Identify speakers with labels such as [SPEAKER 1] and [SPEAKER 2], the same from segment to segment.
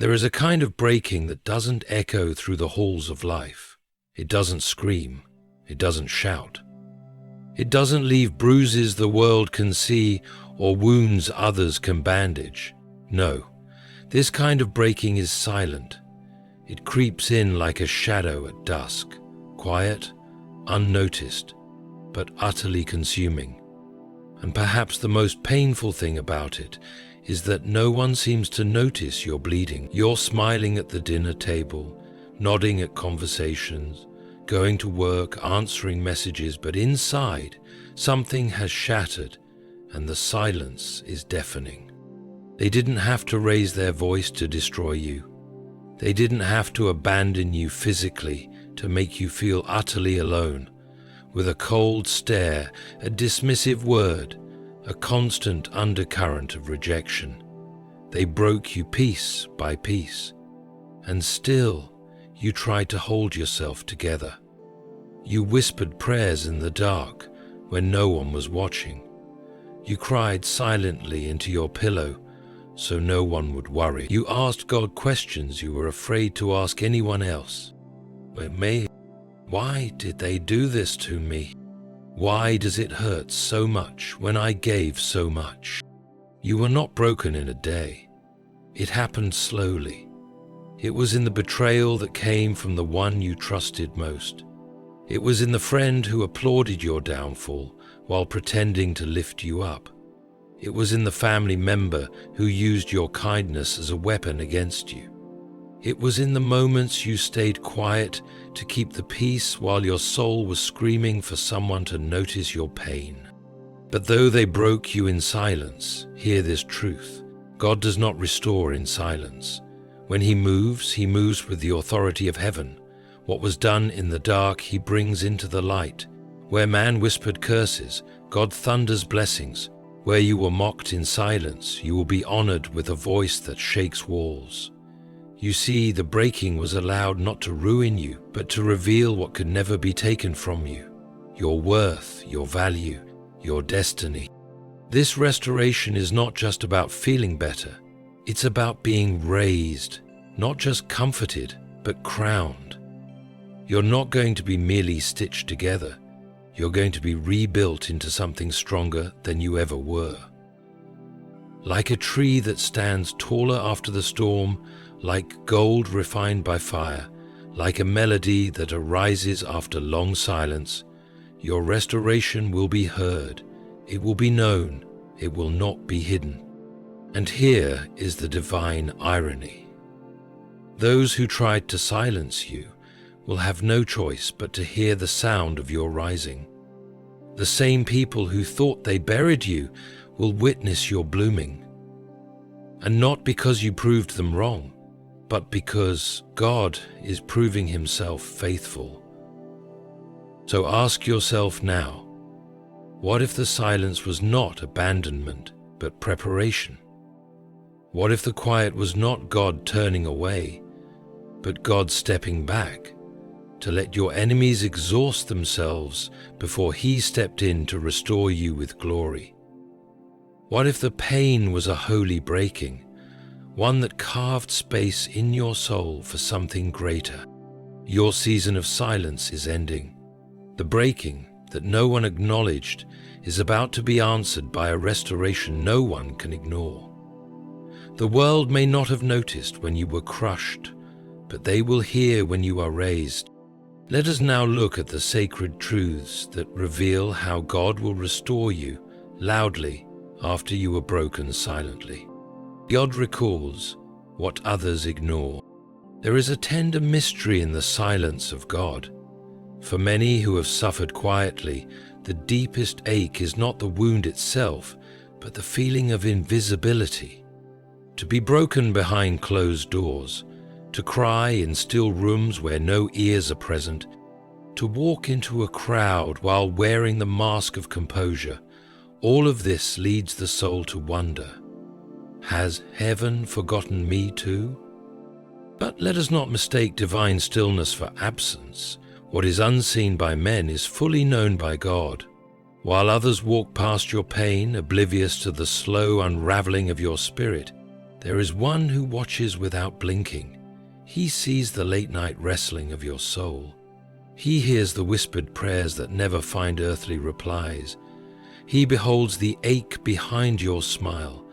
[SPEAKER 1] There is a kind of breaking that doesn't echo through the halls of life. It doesn't scream. It doesn't shout. It doesn't leave bruises the world can see or wounds others can bandage. No, this kind of breaking is silent. It creeps in like a shadow at dusk, quiet, unnoticed, but utterly consuming. And perhaps the most painful thing about it is that no one seems to notice you're bleeding. You're smiling at the dinner table, nodding at conversations, going to work, answering messages, but inside, something has shattered and the silence is deafening. They didn't have to raise their voice to destroy you. They didn't have to abandon you physically to make you feel utterly alone, with a cold stare, a dismissive word, a constant undercurrent of rejection. They broke you piece by piece, and still you tried to hold yourself together. You whispered prayers in the dark when no one was watching. You cried silently into your pillow so no one would worry. You asked God questions you were afraid to ask anyone else. Why did they do this to me? Why does it hurt so much when I gave so much? You were not broken in a day. It happened slowly. It was in the betrayal that came from the one you trusted most. It was in the friend who applauded your downfall while pretending to lift you up. It was in the family member who used your kindness as a weapon against you. It was in the moments you stayed quiet to keep the peace while your soul was screaming for someone to notice your pain. But though they broke you in silence, hear this truth: God does not restore in silence. When He moves with the authority of heaven. What was done in the dark, He brings into the light. Where man whispered curses, God thunders blessings. Where you were mocked in silence, you will be honored with a voice that shakes walls. You see, the breaking was allowed not to ruin you, but to reveal what could never be taken from you: your worth, your value, your destiny. This restoration is not just about feeling better. It's about being raised, not just comforted, but crowned. You're not going to be merely stitched together. You're going to be rebuilt into something stronger than you ever were. Like a tree that stands taller after the storm, like gold refined by fire, like a melody that arises after long silence, your restoration will be heard. It will be known. It will not be hidden. And here is the divine irony. Those who tried to silence you will have no choice but to hear the sound of your rising. The same people who thought they buried you will witness your blooming. And not because you proved them wrong, but because God is proving Himself faithful. So ask yourself now, what if the silence was not abandonment, but preparation? What if the quiet was not God turning away, but God stepping back, to let your enemies exhaust themselves before He stepped in to restore you with glory? What if the pain was a holy breaking, one that carved space in your soul for something greater? Your season of silence is ending. The breaking that no one acknowledged is about to be answered by a restoration no one can ignore. The world may not have noticed when you were crushed, but they will hear when you are raised. Let us now look at the sacred truths that reveal how God will restore you loudly after you were broken silently. God recalls what others ignore. There is a tender mystery in the silence of God. For many who have suffered quietly, the deepest ache is not the wound itself, but the feeling of invisibility. To be broken behind closed doors, to cry in still rooms where no ears are present, to walk into a crowd while wearing the mask of composure, all of this leads the soul to wonder. Has heaven forgotten me too? But let us not mistake divine stillness for absence. What is unseen by men is fully known by God. While others walk past your pain, oblivious to the slow unraveling of your spirit, There is one who watches without blinking. He sees the late-night wrestling of your soul. He hears the whispered prayers that never find earthly replies. He beholds the ache behind your smile,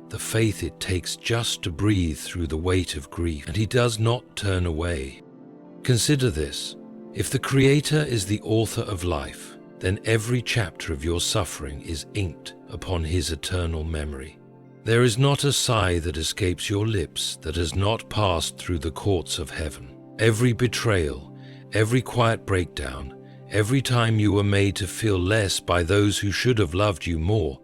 [SPEAKER 1] the faith it takes just to breathe through the weight of grief, and he does not turn away. Consider this: if the Creator is the author of life, then every chapter of your suffering is inked upon his eternal memory. There is not a sigh that escapes your lips that has not passed through the courts of heaven. Every betrayal, every quiet breakdown, every time you were made to feel less by those who should have loved you more,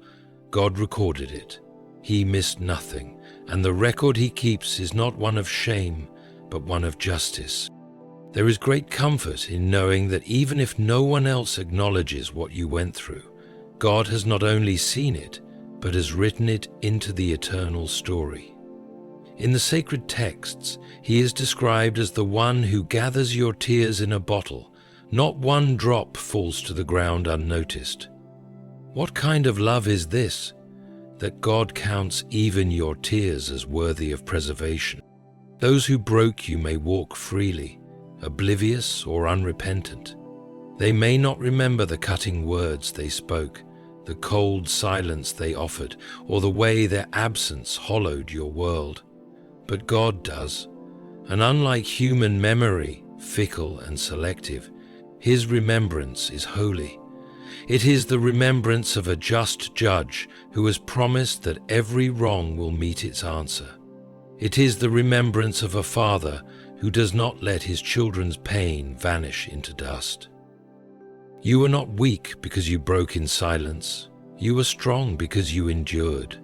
[SPEAKER 1] God recorded it. He missed nothing, and the record he keeps is not one of shame, but one of justice. There is great comfort in knowing that even if no one else acknowledges what you went through, God has not only seen it, but has written it into the eternal story. In the sacred texts, he is described as the one who gathers your tears in a bottle. Not one drop falls to the ground unnoticed. What kind of love is this, that God counts even your tears as worthy of preservation? Those who broke you may walk freely, oblivious or unrepentant. They may not remember the cutting words they spoke, the cold silence they offered, or the way their absence hollowed your world. But God does, and unlike human memory, fickle and selective, his remembrance is holy. It is the remembrance of a just judge who has promised that every wrong will meet its answer. It is the remembrance of a father who does not let his children's pain vanish into dust. You were not weak because you broke in silence. You were strong because you endured.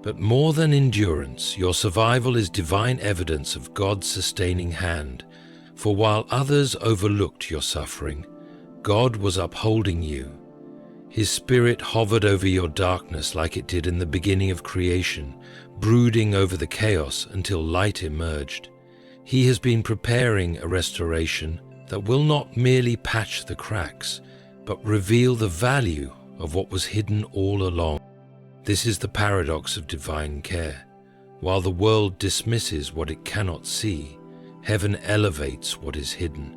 [SPEAKER 1] But more than endurance, your survival is divine evidence of God's sustaining hand. For while others overlooked your suffering, God was upholding you. His Spirit hovered over your darkness like it did in the beginning of creation, brooding over the chaos until light emerged. He has been preparing a restoration that will not merely patch the cracks, but reveal the value of what was hidden all along. This is the paradox of divine care. While the world dismisses what it cannot see, heaven elevates what is hidden.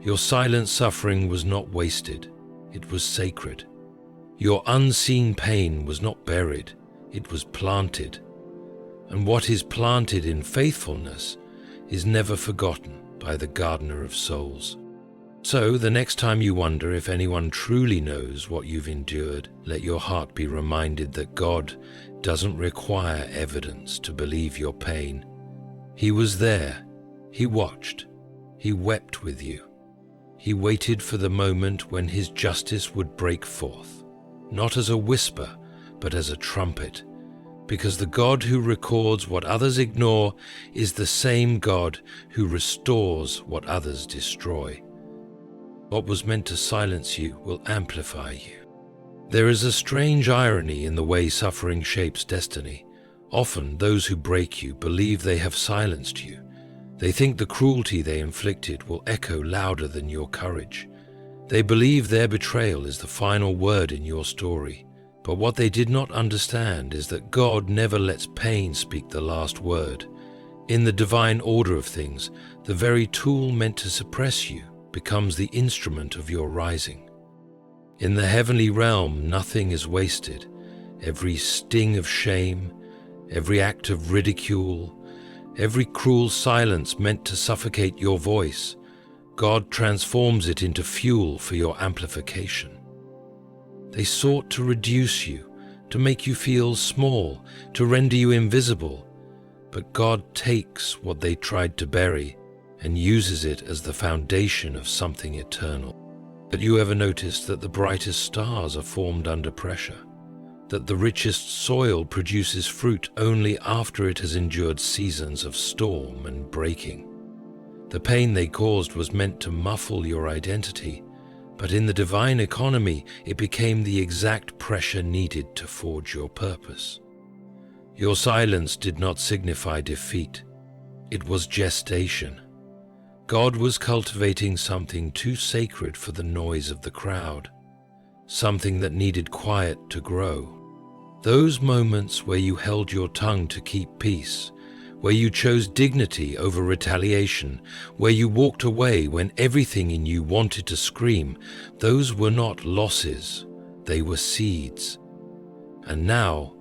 [SPEAKER 1] Your silent suffering was not wasted, it was sacred. Your unseen pain was not buried, it was planted. And what is planted in faithfulness is never forgotten by the gardener of souls. So, the next time you wonder if anyone truly knows what you've endured, let your heart be reminded that God doesn't require evidence to believe your pain. He was there, he watched, he wept with you. He waited for the moment when his justice would break forth, not as a whisper, but as a trumpet, because the God who records what others ignore is the same God who restores what others destroy. What was meant to silence you will amplify you. There is a strange irony in the way suffering shapes destiny. Often those who break you believe they have silenced you. They think the cruelty they inflicted will echo louder than your courage. They believe their betrayal is the final word in your story. But what they did not understand is that God never lets pain speak the last word. In the divine order of things, the very tool meant to suppress you becomes the instrument of your rising. In the heavenly realm, nothing is wasted. Every sting of shame, every act of ridicule, every cruel silence meant to suffocate your voice, God transforms it into fuel for your amplification. They sought to reduce you, to make you feel small, to render you invisible, but God takes what they tried to bury and uses it as the foundation of something eternal. Have you ever noticed that the brightest stars are formed under pressure? That the richest soil produces fruit only after it has endured seasons of storm and breaking? The pain they caused was meant to muffle your identity, but in the divine economy, it became the exact pressure needed to forge your purpose. Your silence did not signify defeat. It was gestation. God was cultivating something too sacred for the noise of the crowd, something that needed quiet to grow. Those moments where you held your tongue to keep peace, where you chose dignity over retaliation, where you walked away when everything in you wanted to scream, those were not losses, they were seeds. And now,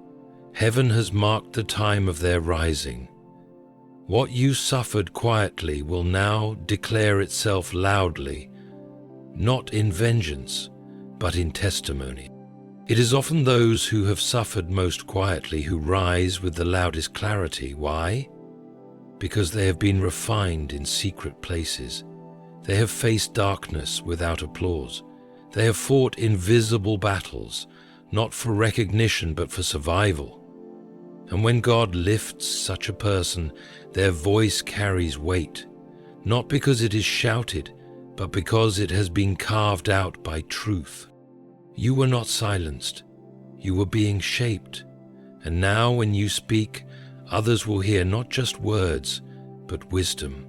[SPEAKER 1] heaven has marked the time of their rising. What you suffered quietly will now declare itself loudly, not in vengeance, but in testimony. It is often those who have suffered most quietly who rise with the loudest clarity. Why? Because they have been refined in secret places. They have faced darkness without applause. They have fought invisible battles, not for recognition but for survival. And when God lifts such a person, their voice carries weight, not because it is shouted, but because it has been carved out by truth. You were not silenced, you were being shaped, and now when you speak, others will hear not just words, but wisdom,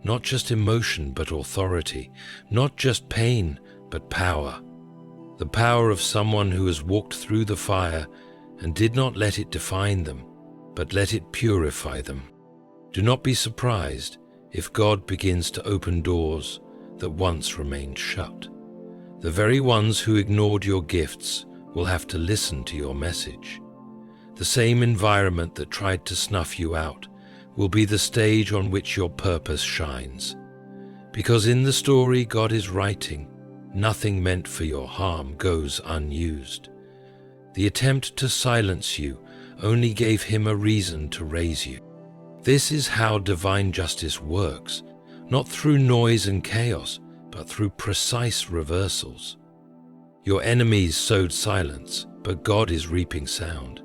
[SPEAKER 1] not just emotion, but authority, not just pain, but power. The power of someone who has walked through the fire and did not let it define them, but let it purify them. Do not be surprised if God begins to open doors that once remained shut. The very ones who ignored your gifts will have to listen to your message. The same environment that tried to snuff you out will be the stage on which your purpose shines. Because in the story God is writing, nothing meant for your harm goes unused. The attempt to silence you only gave him a reason to raise you. This is how divine justice works, not through noise and chaos, but through precise reversals. Your enemies sowed silence, but God is reaping sound.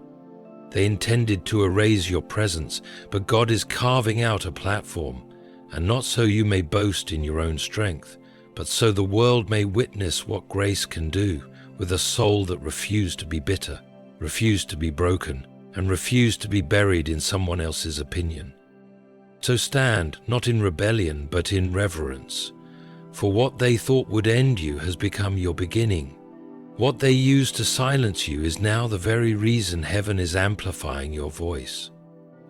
[SPEAKER 1] They intended to erase your presence, but God is carving out a platform, and not so you may boast in your own strength, but so the world may witness what grace can do with a soul that refused to be bitter, refused to be broken, and refused to be buried in someone else's opinion. So stand, not in rebellion, but in reverence, for what they thought would end you has become your beginning. What they used to silence you is now the very reason heaven is amplifying your voice.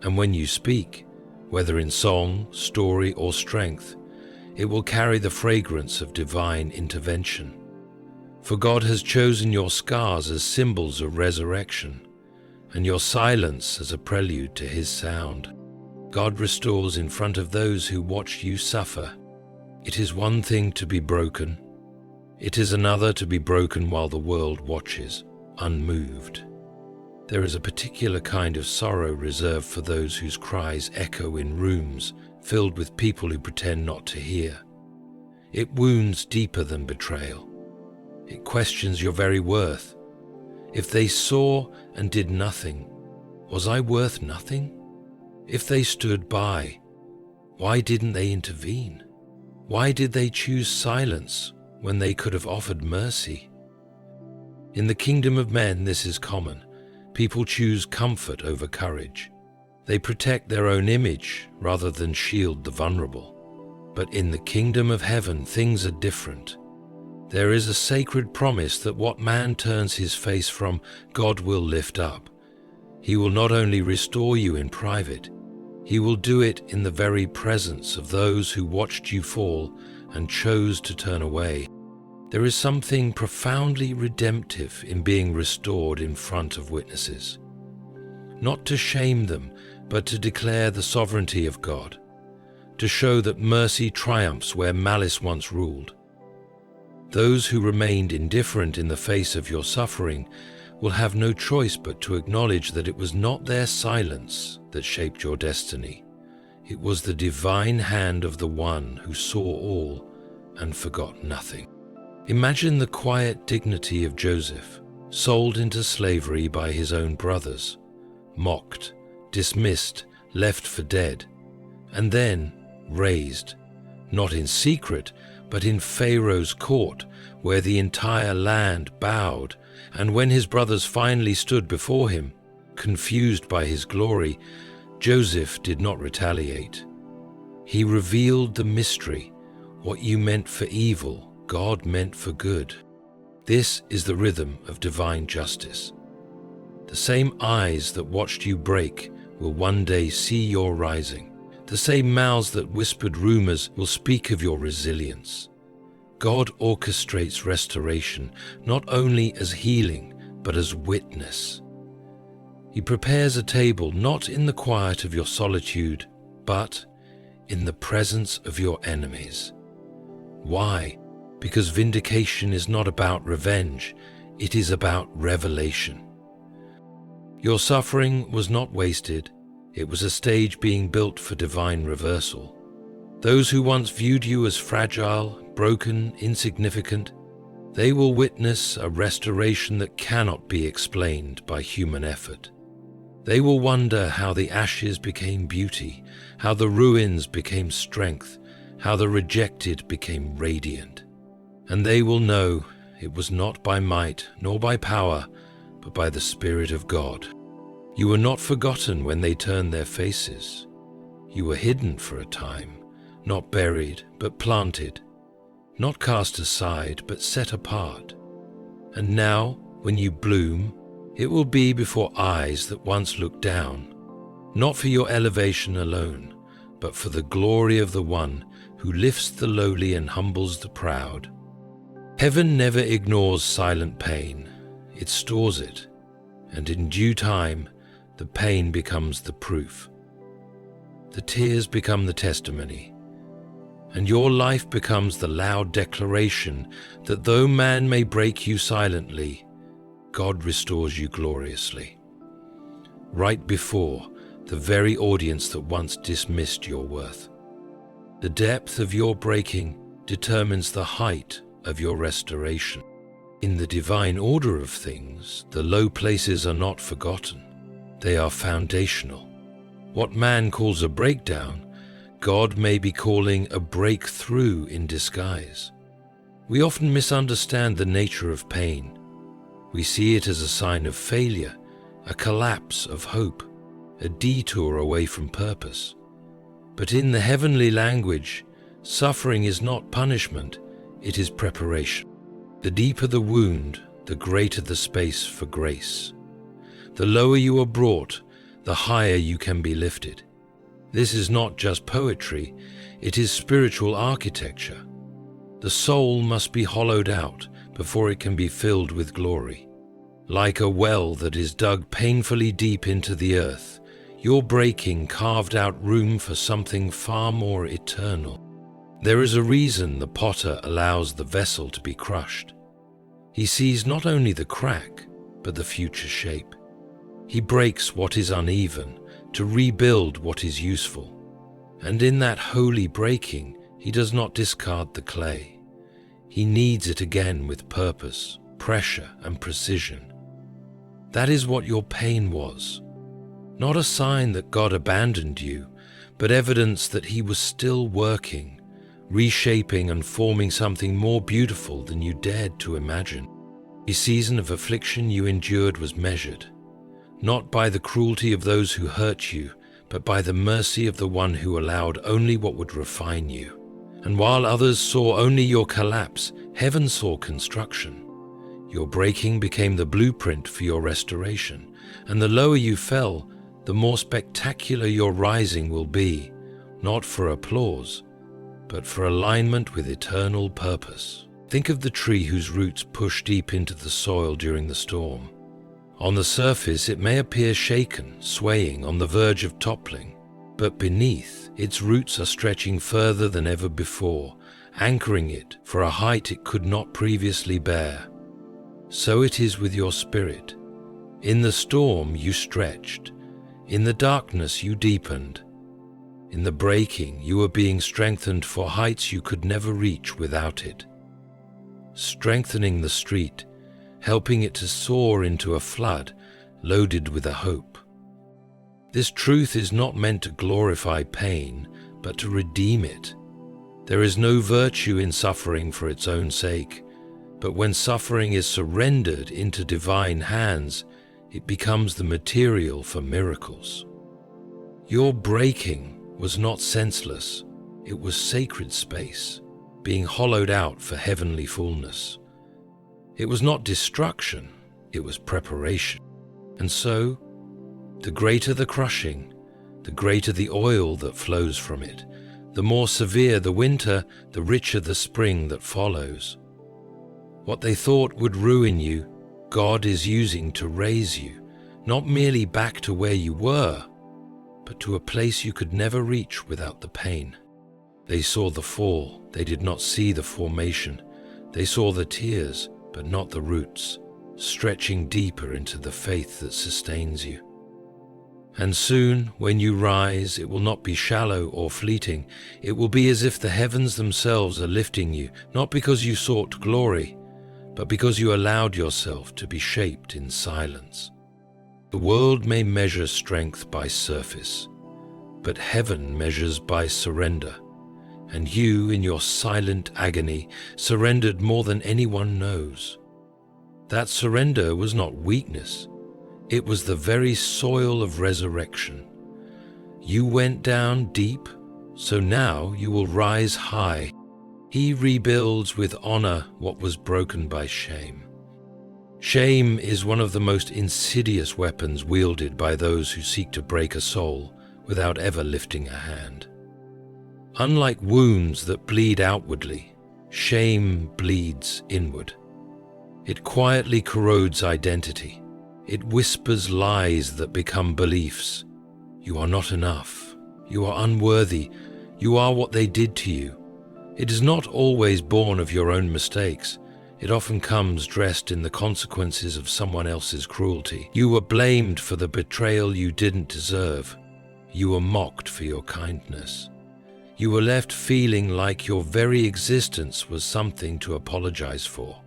[SPEAKER 1] And when you speak, whether in song, story, or strength, it will carry the fragrance of divine intervention. For God has chosen your scars as symbols of resurrection, and your silence as a prelude to his sound. God restores in front of those who watch you suffer. It is one thing to be broken. It is another to be broken while the world watches, unmoved. There is a particular kind of sorrow reserved for those whose cries echo in rooms filled with people who pretend not to hear. It wounds deeper than betrayal. It questions your very worth. If they saw and did nothing, was I worth nothing? If they stood by, why didn't they intervene? Why did they choose silence when they could have offered mercy? In the kingdom of men, this is common. People choose comfort over courage. They protect their own image rather than shield the vulnerable. But in the kingdom of heaven, things are different. There is a sacred promise that what man turns his face from, God will lift up. He will not only restore you in private, he will do it in the very presence of those who watched you fall and chose to turn away. There is something profoundly redemptive in being restored in front of witnesses. Not to shame them, but to declare the sovereignty of God, to show that mercy triumphs where malice once ruled. Those who remained indifferent in the face of your suffering will have no choice but to acknowledge that it was not their silence that shaped your destiny. It was the divine hand of the one who saw all and forgot nothing. Imagine the quiet dignity of Joseph, sold into slavery by his own brothers, mocked, dismissed, left for dead, and then raised, not in secret, but in Pharaoh's court, where the entire land bowed, and when his brothers finally stood before him, confused by his glory, Joseph did not retaliate. He revealed the mystery. What you meant for evil, God meant for good. This is the rhythm of divine justice. The same eyes that watched you break will one day see your rising. The same mouths that whispered rumors will speak of your resilience. God orchestrates restoration not only as healing, but as witness. He prepares a table not in the quiet of your solitude, but in the presence of your enemies. Why? Because vindication is not about revenge, it is about revelation. Your suffering was not wasted, it was a stage being built for divine reversal. Those who once viewed you as fragile, broken, insignificant, they will witness a restoration that cannot be explained by human effort. They will wonder how the ashes became beauty, how the ruins became strength, how the rejected became radiant. And they will know it was not by might nor by power, but by the Spirit of God. You were not forgotten when they turned their faces. You were hidden for a time, not buried, but planted, not cast aside, but set apart. And now, when you bloom, it will be before eyes that once looked down, not for your elevation alone, but for the glory of the one who lifts the lowly and humbles the proud. Heaven never ignores silent pain, it stores it, and in due time, the pain becomes the proof. The tears become the testimony, and your life becomes the loud declaration that though man may break you silently, God restores you gloriously. Right before the very audience that once dismissed your worth. The depth of your breaking determines the height of your restoration. In the divine order of things, the low places are not forgotten. They are foundational. What man calls a breakdown, God may be calling a breakthrough in disguise. We often misunderstand the nature of pain. We see it as a sign of failure, a collapse of hope, a detour away from purpose. But in the heavenly language, suffering is not punishment, it is preparation. The deeper the wound, the greater the space for grace. The lower you are brought, the higher you can be lifted. This is not just poetry, it is spiritual architecture. The soul must be hollowed out before it can be filled with glory. Like a well that is dug painfully deep into the earth, your breaking carved out room for something far more eternal. There is a reason the potter allows the vessel to be crushed. He sees not only the crack, but the future shape. He breaks what is uneven to rebuild what is useful. And in that holy breaking, he does not discard the clay. He kneads it again with purpose, pressure, and precision. That is what your pain was. Not a sign that God abandoned you, but evidence that he was still working, reshaping and forming something more beautiful than you dared to imagine. The season of affliction you endured was measured, not by the cruelty of those who hurt you, but by the mercy of the one who allowed only what would refine you. And while others saw only your collapse, heaven saw construction. Your breaking became the blueprint for your restoration, and the lower you fell, the more spectacular your rising will be, not for applause, but for alignment with eternal purpose. Think of the tree whose roots push deep into the soil during the storm. On the surface, it may appear shaken, swaying, on the verge of toppling, but beneath, its roots are stretching further than ever before, anchoring it for a height it could not previously bear. So it is with your spirit. In the storm, you stretched. In the darkness, you deepened. In the breaking, you were being strengthened for heights you could never reach without it. Strengthening the street, helping it to soar into a flood loaded with a hope. This truth is not meant to glorify pain, but to redeem it. There is no virtue in suffering for its own sake, but when suffering is surrendered into divine hands, it becomes the material for miracles. Your breaking was not senseless, it was sacred space, being hollowed out for heavenly fullness. It was not destruction, it was preparation. And so, the greater the crushing, the greater the oil that flows from it. The more severe the winter, the richer the spring that follows. What they thought would ruin you, God is using to raise you, not merely back to where you were, but to a place you could never reach without the pain. They saw the fall, they did not see the formation. They saw the tears, but not the roots, stretching deeper into the faith that sustains you. And soon, when you rise, it will not be shallow or fleeting. It will be as if the heavens themselves are lifting you, not because you sought glory, but because you allowed yourself to be shaped in silence. The world may measure strength by surface, but heaven measures by surrender. And you, in your silent agony, surrendered more than anyone knows. That surrender was not weakness. It was the very soil of resurrection. You went down deep, so now you will rise high. He rebuilds with honor what was broken by shame. Shame is one of the most insidious weapons wielded by those who seek to break a soul without ever lifting a hand. Unlike wounds that bleed outwardly, shame bleeds inward. It quietly corrodes identity. It whispers lies that become beliefs. You are not enough. You are unworthy. You are what they did to you. It is not always born of your own mistakes. It often comes dressed in the consequences of someone else's cruelty. You were blamed for the betrayal you didn't deserve. You were mocked for your kindness. You were left feeling like your very existence was something to apologize for.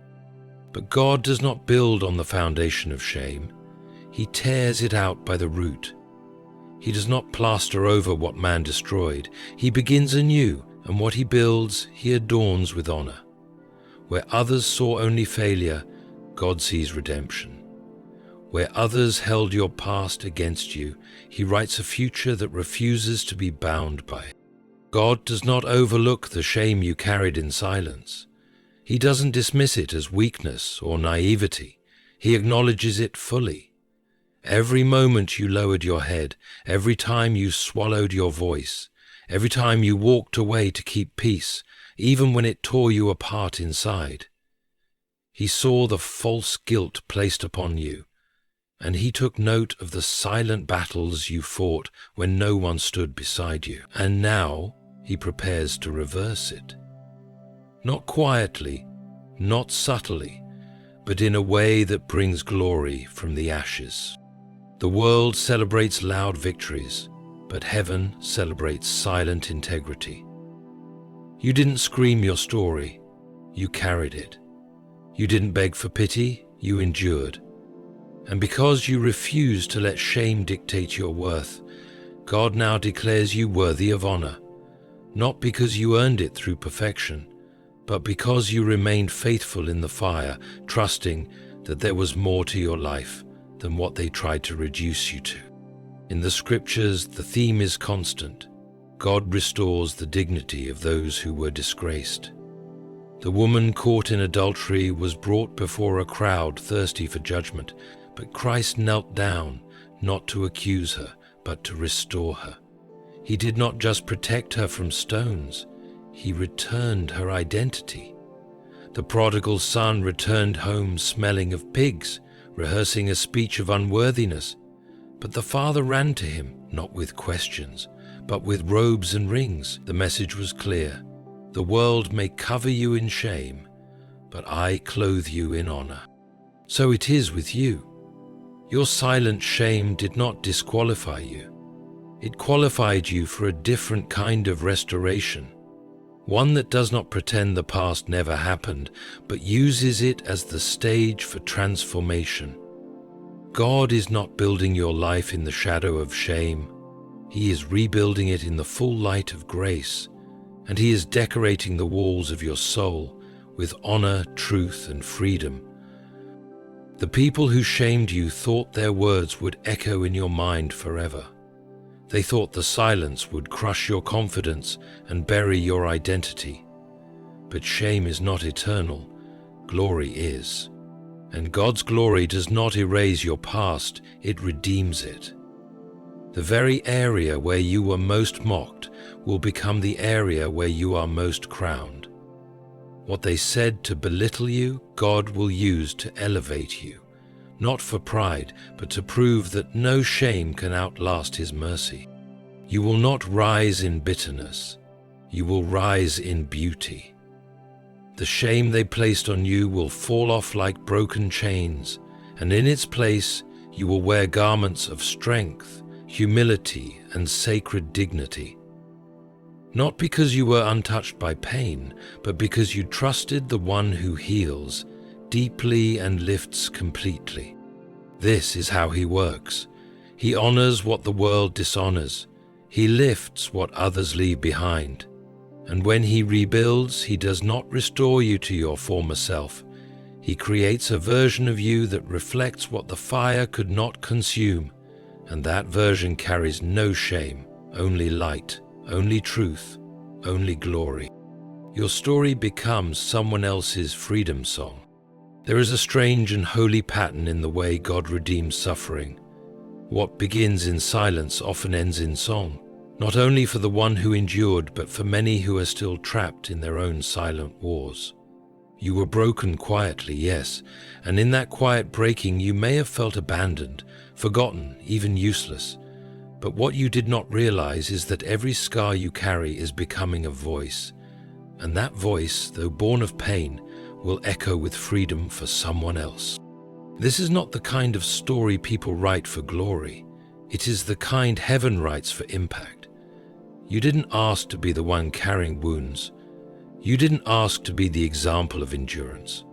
[SPEAKER 1] But God does not build on the foundation of shame. He tears it out by the root. He does not plaster over what man destroyed. He begins anew, and what he builds, he adorns with honor. Where others saw only failure, God sees redemption. Where others held your past against you, he writes a future that refuses to be bound by it. God does not overlook the shame you carried in silence. He doesn't dismiss it as weakness or naivety. He acknowledges it fully. Every moment you lowered your head, every time you swallowed your voice, every time you walked away to keep peace, even when it tore you apart inside. He saw the false guilt placed upon you, and he took note of the silent battles you fought when no one stood beside you. And now he prepares to reverse it. Not quietly, not subtly, but in a way that brings glory from the ashes. The world celebrates loud victories, but heaven celebrates silent integrity. You didn't scream your story, you carried it. You didn't beg for pity, you endured. And because you refused to let shame dictate your worth, God now declares you worthy of honor, not because you earned it through perfection, but because you remained faithful in the fire, trusting that there was more to your life than what they tried to reduce you to. In the scriptures, the theme is constant. God restores the dignity of those who were disgraced. The woman caught in adultery was brought before a crowd thirsty for judgment, but Christ knelt down, not to accuse her, but to restore her. He did not just protect her from stones, he returned her identity. The prodigal son returned home smelling of pigs, rehearsing a speech of unworthiness. But the father ran to him, not with questions, but with robes and rings. The message was clear. The world may cover you in shame, but I clothe you in honor. So it is with you. Your silent shame did not disqualify you. It qualified you for a different kind of restoration. One that does not pretend the past never happened, but uses it as the stage for transformation. God is not building your life in the shadow of shame. He is rebuilding it in the full light of grace, and he is decorating the walls of your soul with honor, truth, and freedom. The people who shamed you thought their words would echo in your mind forever. They thought the silence would crush your confidence and bury your identity. But shame is not eternal, glory is. And God's glory does not erase your past, it redeems it. The very area where you were most mocked will become the area where you are most crowned. What they said to belittle you, God will use to elevate you, not for pride, but to prove that no shame can outlast His mercy. You will not rise in bitterness, you will rise in beauty. The shame they placed on you will fall off like broken chains, and in its place you will wear garments of strength, humility, and sacred dignity. Not because you were untouched by pain, but because you trusted the one who heals deeply and lifts completely. This is how He works. He honors what the world dishonors. He lifts what others leave behind. And when He rebuilds, He does not restore you to your former self. He creates a version of you that reflects what the fire could not consume, and that version carries no shame, only light, only truth, only glory. Your story becomes someone else's freedom song. There is a strange and holy pattern in the way God redeems suffering. What begins in silence often ends in song, not only for the one who endured, but for many who are still trapped in their own silent wars. You were broken quietly, yes, and in that quiet breaking you may have felt abandoned, forgotten, even useless. But what you did not realize is that every scar you carry is becoming a voice, and that voice, though born of pain, will echo with freedom for someone else. This is not the kind of story people write for glory. It is the kind heaven writes for impact. You didn't ask to be the one carrying wounds. You didn't ask to be the example of endurance.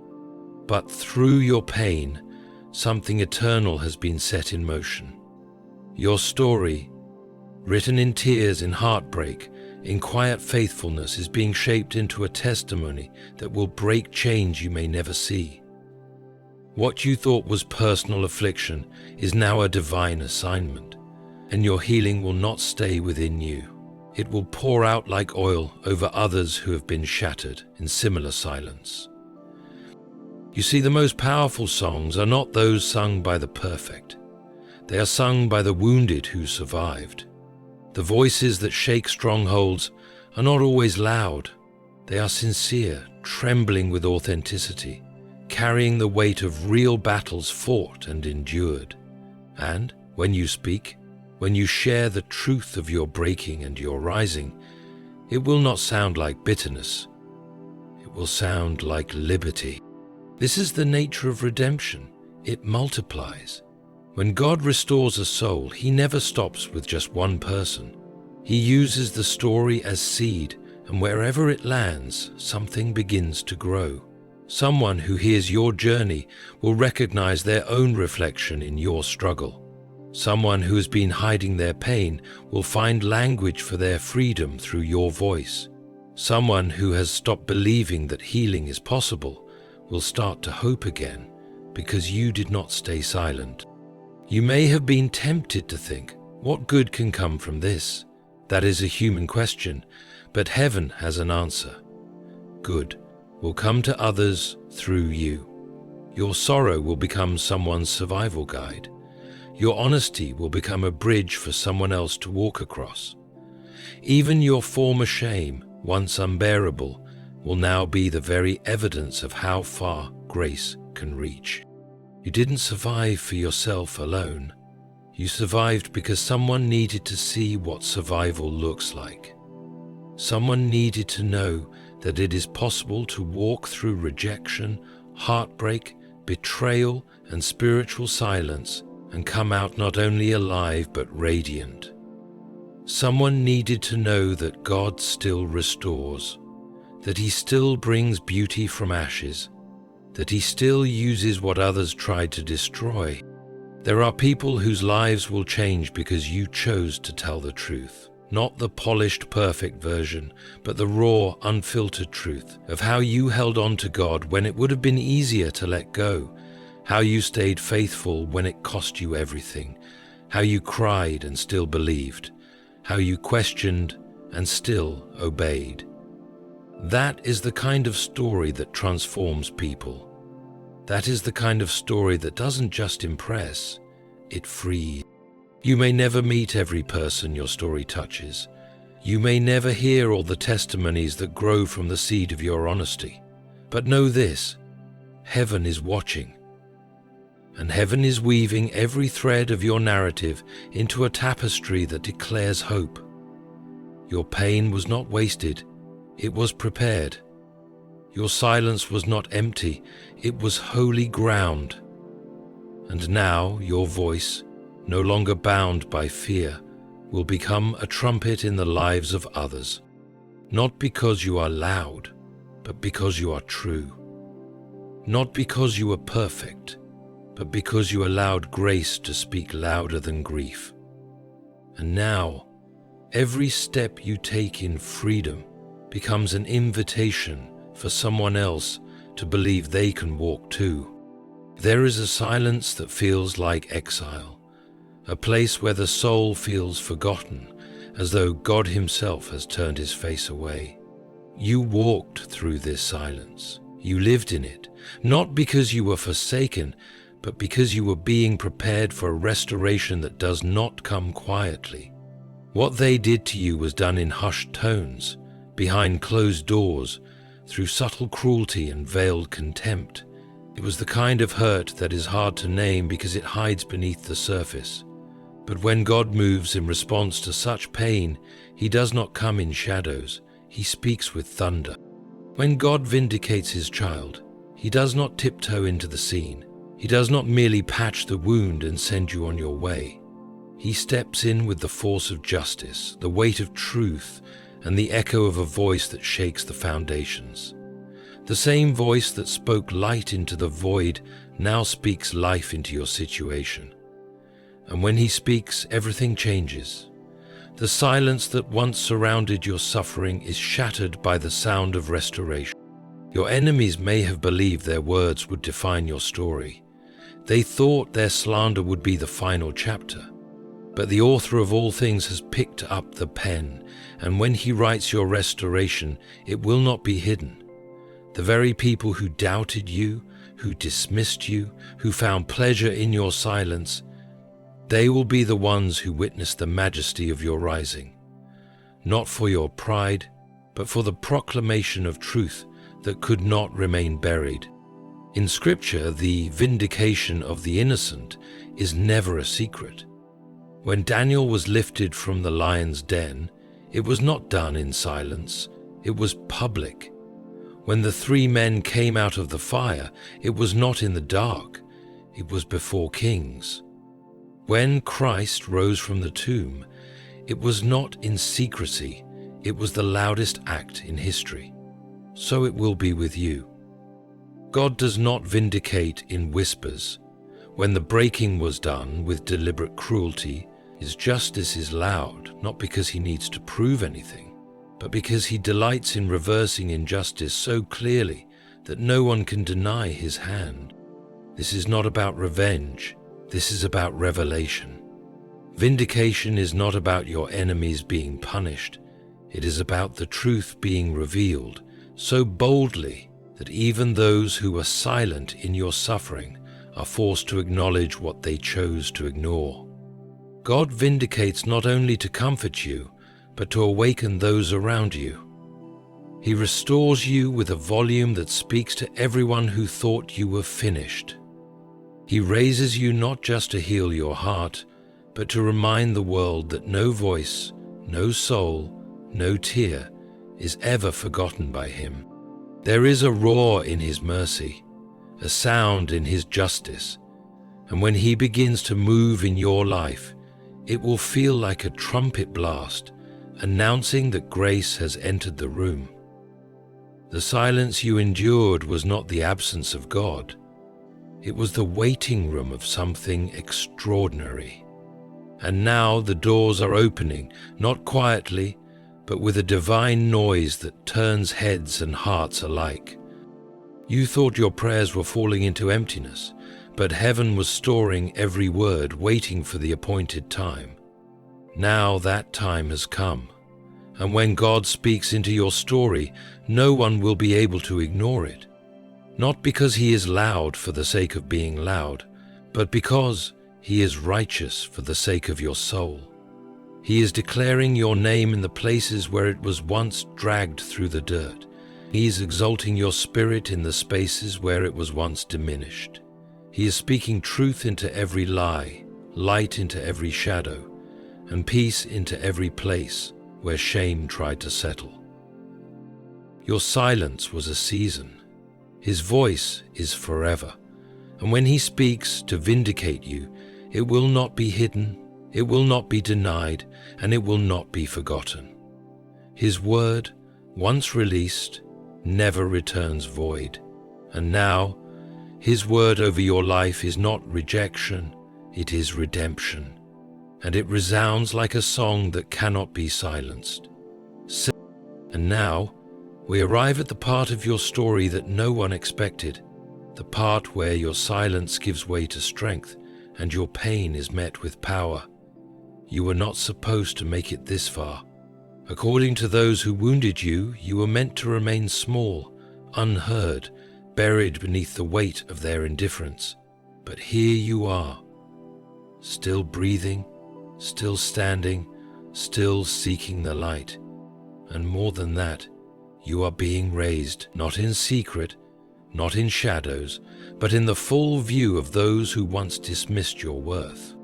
[SPEAKER 1] But through your pain, something eternal has been set in motion. Your story, written in tears, in heartbreak, in quiet faithfulness, is being shaped into a testimony that will break chains you may never see. What you thought was personal affliction is now a divine assignment, and your healing will not stay within you. It will pour out like oil over others who have been shattered in similar silence. You see, the most powerful songs are not those sung by the perfect. They are sung by the wounded who survived. The voices that shake strongholds are not always loud. They are sincere, trembling with authenticity, carrying the weight of real battles fought and endured. And when you speak, when you share the truth of your breaking and your rising, it will not sound like bitterness. It will sound like liberty. This is the nature of redemption. It multiplies. When God restores a soul, He never stops with just one person. He uses the story as seed, and wherever it lands, something begins to grow. Someone who hears your journey will recognize their own reflection in your struggle. Someone who has been hiding their pain will find language for their freedom through your voice. Someone who has stopped believing that healing is possible will start to hope again because you did not stay silent. You may have been tempted to think, what good can come from this? That is a human question, but heaven has an answer. Good will come to others through you. Your sorrow will become someone's survival guide. Your honesty will become a bridge for someone else to walk across. Even your former shame, once unbearable, will now be the very evidence of how far grace can reach. You didn't survive for yourself alone. You survived because someone needed to see what survival looks like. Someone needed to know that it is possible to walk through rejection, heartbreak, betrayal, and spiritual silence and come out not only alive but radiant. Someone needed to know that God still restores, that He still brings beauty from ashes, that He still uses what others tried to destroy. There are people whose lives will change because you chose to tell the truth, not the polished, perfect version, but the raw, unfiltered truth of how you held on to God when it would have been easier to let go, how you stayed faithful when it cost you everything, how you cried and still believed, how you questioned and still obeyed. That is the kind of story that transforms people. That is the kind of story that doesn't just impress, it frees. You may never meet every person your story touches. You may never hear all the testimonies that grow from the seed of your honesty. But know this, heaven is watching. And heaven is weaving every thread of your narrative into a tapestry that declares hope. Your pain was not wasted, it was prepared. Your silence was not empty, it was holy ground. And now your voice, no longer bound by fear, will become a trumpet in the lives of others. Not because you are loud, but because you are true. Not because you are perfect, but because you allowed grace to speak louder than grief. And now, every step you take in freedom becomes an invitation for someone else to believe they can walk too. There is a silence that feels like exile, a place where the soul feels forgotten, as though God Himself has turned His face away. You walked through this silence. You lived in it, not because you were forsaken, but because you were being prepared for a restoration that does not come quietly. What they did to you was done in hushed tones, behind closed doors, through subtle cruelty and veiled contempt. It was the kind of hurt that is hard to name because it hides beneath the surface. But when God moves in response to such pain, He does not come in shadows, He speaks with thunder. When God vindicates His child, He does not tiptoe into the scene. He does not merely patch the wound and send you on your way. He steps in with the force of justice, the weight of truth, and the echo of a voice that shakes the foundations. The same voice that spoke light into the void now speaks life into your situation. And when He speaks, everything changes. The silence that once surrounded your suffering is shattered by the sound of restoration. Your enemies may have believed their words would define your story. They thought their slander would be the final chapter. But the author of all things has picked up the pen, and when He writes your restoration, it will not be hidden. The very people who doubted you, who dismissed you, who found pleasure in your silence, they will be the ones who witness the majesty of your rising. Not for your pride, but for the proclamation of truth that could not remain buried. In Scripture, the vindication of the innocent is never a secret. When Daniel was lifted from the lion's den, it was not done in silence, it was public. When the 3 men came out of the fire, it was not in the dark, it was before kings. When Christ rose from the tomb, it was not in secrecy, it was the loudest act in history. So it will be with you. God does not vindicate in whispers. When the breaking was done with deliberate cruelty, His justice is loud, not because He needs to prove anything, but because He delights in reversing injustice so clearly that no one can deny His hand. This is not about revenge, this is about revelation. Vindication is not about your enemies being punished, it is about the truth being revealed so boldly that even those who are silent in your suffering are forced to acknowledge what they chose to ignore. God vindicates not only to comfort you, but to awaken those around you. He restores you with a volume that speaks to everyone who thought you were finished. He raises you not just to heal your heart, but to remind the world that no voice, no soul, no tear is ever forgotten by Him. There is a roar in His mercy, a sound in His justice, and when He begins to move in your life, it will feel like a trumpet blast, announcing that grace has entered the room. The silence you endured was not the absence of God. It was the waiting room of something extraordinary. And now the doors are opening, not quietly, but with a divine noise that turns heads and hearts alike. You thought your prayers were falling into emptiness, but heaven was storing every word, waiting for the appointed time. Now that time has come, and when God speaks into your story, no one will be able to ignore it. not because he is loud for the sake of being loud, but because he is righteous for the sake of your soul. He is declaring your name in the places where it was once dragged through the dirt. He is exalting your spirit in the spaces where it was once diminished. He is speaking truth into every lie, light into every shadow, and peace into every place where shame tried to settle. Your silence was a season. His voice is forever. And when he speaks to vindicate you, it will not be hidden, it will not be denied, and it will not be forgotten. His word, once released, never returns void. And now, his word over your life is not rejection, it is redemption. And it resounds like a song that cannot be silenced. And now, we arrive at the part of your story that no one expected, the part where your silence gives way to strength and your pain is met with power. You were not supposed to make it this far. According to those who wounded you, you were meant to remain small, unheard, buried beneath the weight of their indifference. But here you are, still breathing, still standing, still seeking the light. And more than that, you are being raised, not in secret, not in shadows, but in the full view of those who once dismissed your worth.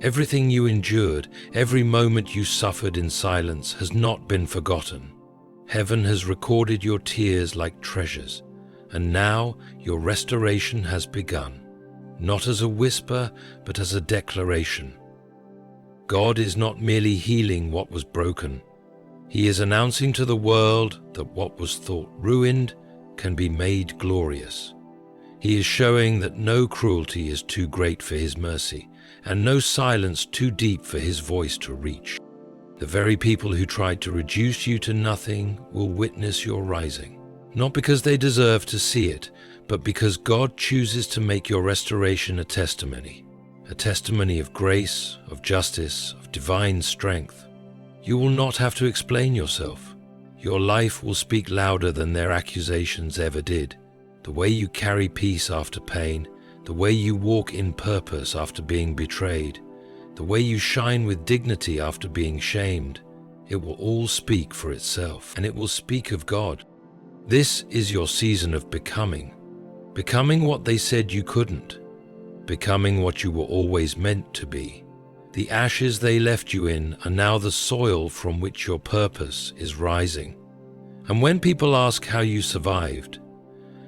[SPEAKER 1] Everything you endured, every moment you suffered in silence has not been forgotten. Heaven has recorded your tears like treasures, and now your restoration has begun, not as a whisper, but as a declaration. God is not merely healing what was broken. He is announcing to the world that what was thought ruined can be made glorious. He is showing that no cruelty is too great for his mercy, and no silence too deep for his voice to reach. The very people who tried to reduce you to nothing will witness your rising, not because they deserve to see it, but because God chooses to make your restoration a testimony of grace, of justice, of divine strength. You will not have to explain yourself. Your life will speak louder than their accusations ever did. The way you carry peace after pain, the way you walk in purpose after being betrayed, the way you shine with dignity after being shamed, it will all speak for itself, and it will speak of God. This is your season of becoming what they said you couldn't, becoming what you were always meant to be. The ashes they left you in are now the soil from which your purpose is rising. And when people ask how you survived,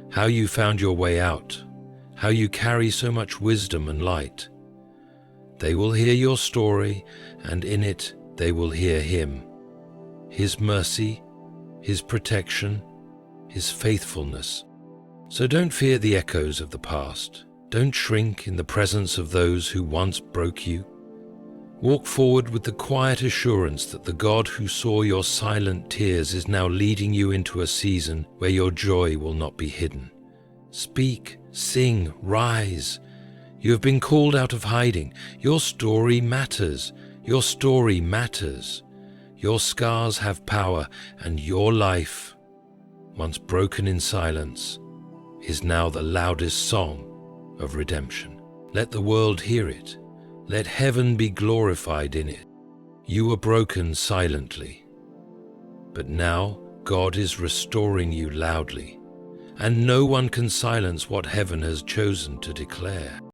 [SPEAKER 1] how you found your way out, how you carry so much wisdom and light, they will hear your story, and in it they will hear Him, His mercy, His protection, His faithfulness. So don't fear the echoes of the past. Don't shrink in the presence of those who once broke you. Walk forward with the quiet assurance that the God who saw your silent tears is now leading you into a season where your joy will not be hidden. Speak, sing, rise. You have been called out of hiding. Your story matters. Your story matters. Your scars have power, and your life, once broken in silence, is now the loudest song of redemption. Let the world hear it. Let heaven be glorified in it. You were broken silently, but now God is restoring you loudly, and no one can silence what heaven has chosen to declare.